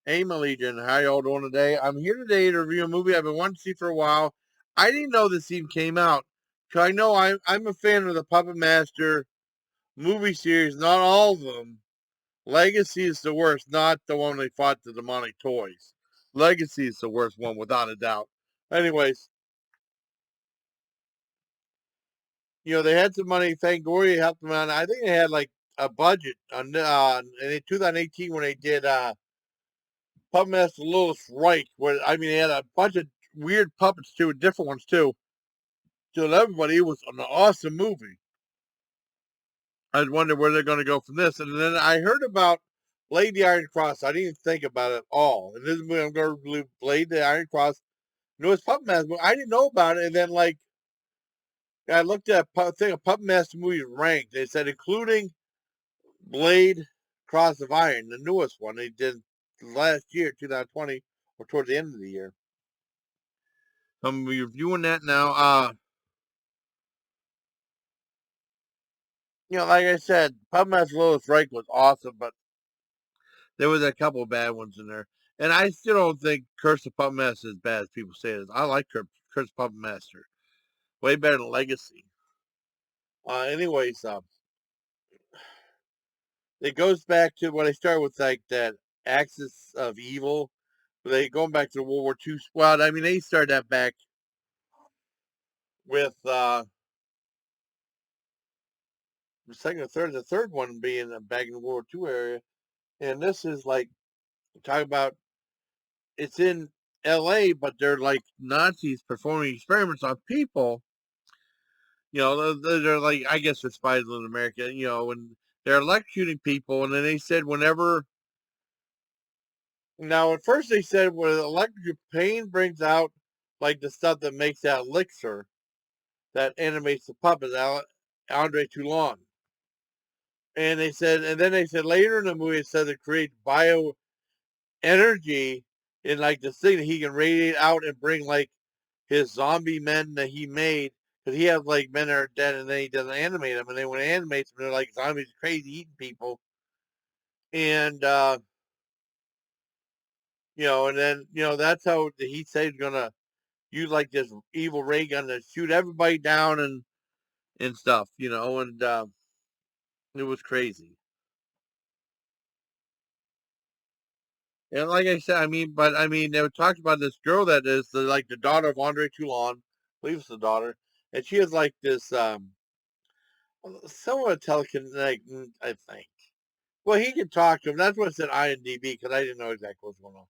Hey, Legion, how y'all doing today? I'm here today to review a movie I've been wanting to see for a while. I didn't know this even came out. Cause I know I'm a fan of the Puppet Master movie series, not all of them. Legacy is the worst, not the one they fought the demonic toys. Legacy is the worst one, without a doubt. Anyways, they had some money. Fangoria helped them out. I think they had like a budget on in 2018 when they did Puppet Master Lilith Reich, where they had a bunch of weird puppets too, different ones too. To everybody, it was an awesome movie. I was wondering where they're going to go from this, and then I heard about Blade the Iron Cross. I didn't even think about it at all. And this movie, I'm going to believe Blade the Iron Cross. Newest Puppet Master movie. I didn't know about it, and then I looked at a thing of Puppet Master movies ranked. They said including Blade Cross of Iron, the newest one they did last year, 2020, or towards the end of the year. I'm reviewing that now. Like I said, Puppet Master Lois Reich was awesome, but there was a couple of bad ones in there. And I still don't think Curse of Puppet Master is as bad as people say it is. I like Curse of Puppet Master. Way better than Legacy. Anyways, it goes back to when I started with like that Axis of Evil. They going back to the World War II squad. They started that back with the second or third, the third one being back in the World War II area. And this is like talk about it's in LA, but they're like Nazis performing experiments on people. They're like, I guess they're spies in America, and they're electrocuting people. And then they said, now at first they said, when electric pain brings out like the stuff that makes that elixir that animates the puppet, Andre Toulon. And then they said later in the movie, it said it creates bio energy in like this thing that he can radiate out and bring like his zombie men that he made, because he has like men that are dead, and then he doesn't animate them, and then when he animates them, they're like zombies, crazy eating people, and and then that's how he said he's gonna use like this evil ray gun to shoot everybody down and stuff, and it was crazy. And like I said, they were talking about this girl that is like the daughter of Andre Toulon, I believe it's the daughter, and she has like this somewhat telekinetic, I think. Well, he could talk to him. That's what it said IMDb, because I didn't know exactly what's going on.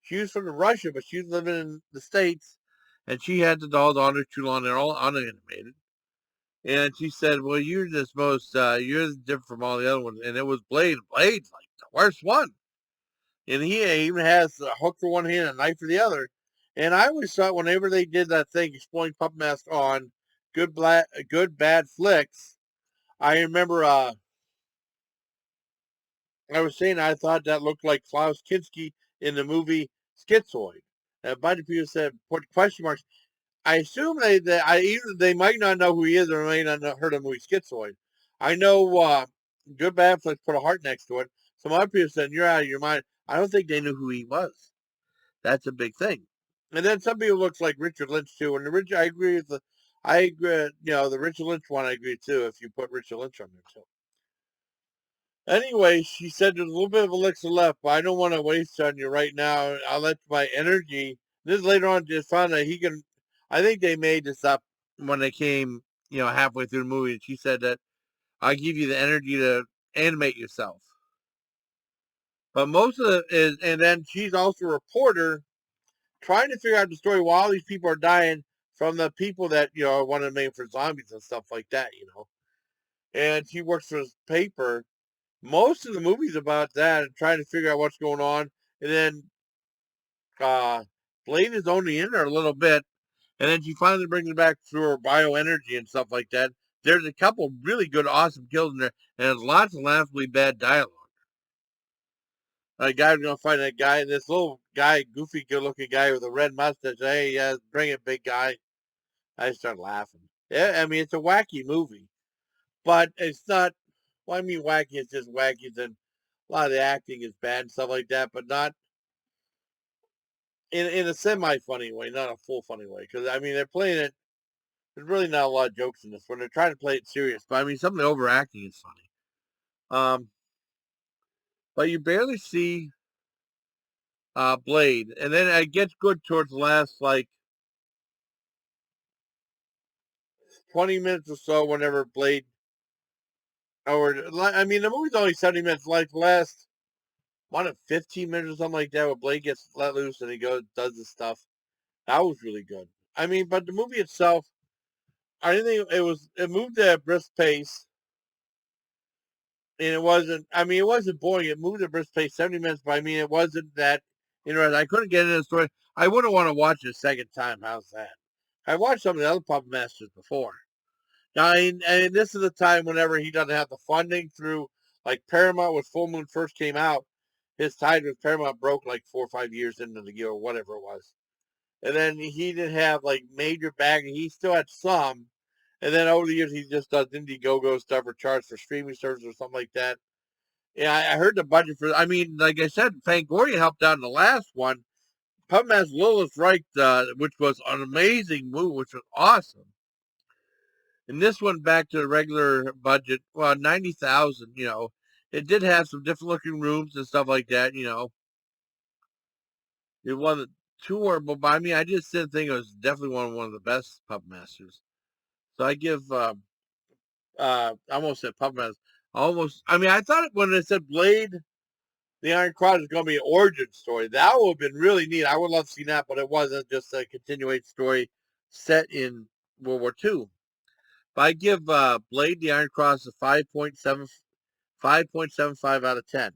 She was from Russia, but she was living in the States, and she had the dolls on her too long. They're all unanimated. And she said, "Well, you're different from all the other ones." And it was Blade. Blade's like the worst one, and he even has a hook for one hand and a knife for the other. And I always thought whenever they did that thing, exploring Puppet Master on Good Bad Flicks, I remember I was saying I thought that looked like Klaus Kinski in the movie Schizoid. And a bunch of people said put question marks. I assume they might not know who he is, or may not have heard of the movie Schizoid. I know Good Bad Flicks put a heart next to it. Some other people said you're out of your mind. I don't think they knew who he was. That's a big thing. And then some people looks like Richard Lynch too. And I agree with I agree. The Richard Lynch one I agree too. If you put Richard Lynch on there too. Anyway, she said there's a little bit of elixir left, but I don't want to waste on you right now. I'll let my energy. This later on just found that he can. I think they made this up when they came, halfway through the movie. And she said that I'll give you the energy to animate yourself. But most of it is, and then she's also a reporter trying to figure out the story while these people are dying from the people that want to make for zombies and stuff like that. And she works for this paper. Most of the movie's about that and trying to figure out what's going on. And then Blade is only in there a little bit, and then she finally brings it back through her bioenergy and stuff like that. There's a couple really good, awesome kills in there, and there's lots of laughably bad dialogue. A guy's gonna find that guy, this little guy, goofy, good-looking guy with a red mustache. Hey, yeah, bring it, big guy. I start laughing. Yeah, it's a wacky movie, but it's not. Well, wacky. It's just wacky, and a lot of the acting is bad and stuff like that, but not. in a semi funny way, not a full funny way. Because I mean, they're playing it. There's really not a lot of jokes in this one. They're trying to play it serious, but I mean, some of the overacting is funny. But you barely see Blade, and then it gets good towards the last like 20 minutes or so. Whenever Blade, or I mean, the movie's only 70 minutes. Like the last 15 minutes or something like that, where Blade gets let loose and he goes does this stuff. That was really good. I mean, but the movie itself, I didn't think it moved at a brisk pace, and it wasn't. I mean, it wasn't boring. It moved at a brisk pace, 70 minutes, but I mean, it wasn't that interesting. I couldn't get into the story. I wouldn't want to watch it a second time. How's that? I watched some of the other Puppet Masters before. Now, and this is the time whenever he doesn't have the funding through like Paramount when Full Moon first came out. His tie with Paramount broke like 4 or 5 years into the year or whatever it was. And then he didn't have like major bagging. He still had some. And then over the years, he just does Indiegogo stuff or charge for streaming services or something like that. Yeah, I heard the budget for. I mean, like I said, Fangoria helped out in the last one. Puppet Master Lilith Reich, which was an amazing movie, which was awesome. And this one back to the regular budget, well, 90,000. You know, it did have some different looking rooms and stuff like that. You know, it wasn't too horrible, but I mean, I just didn't think it was definitely one of the best Puppet Masters. So I give I almost said Puppet Masters. I mean, I thought when it said Blade, the Iron Cross was going to be an origin story. That would have been really neat. I would love to see that, but it wasn't just a continuation story set in World War II. But I give Blade the Iron Cross a 5.75 out of 10.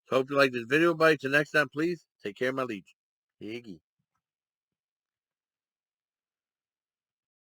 So hope you like this video, buddy. Till next time, please take care, my liege. Iggy.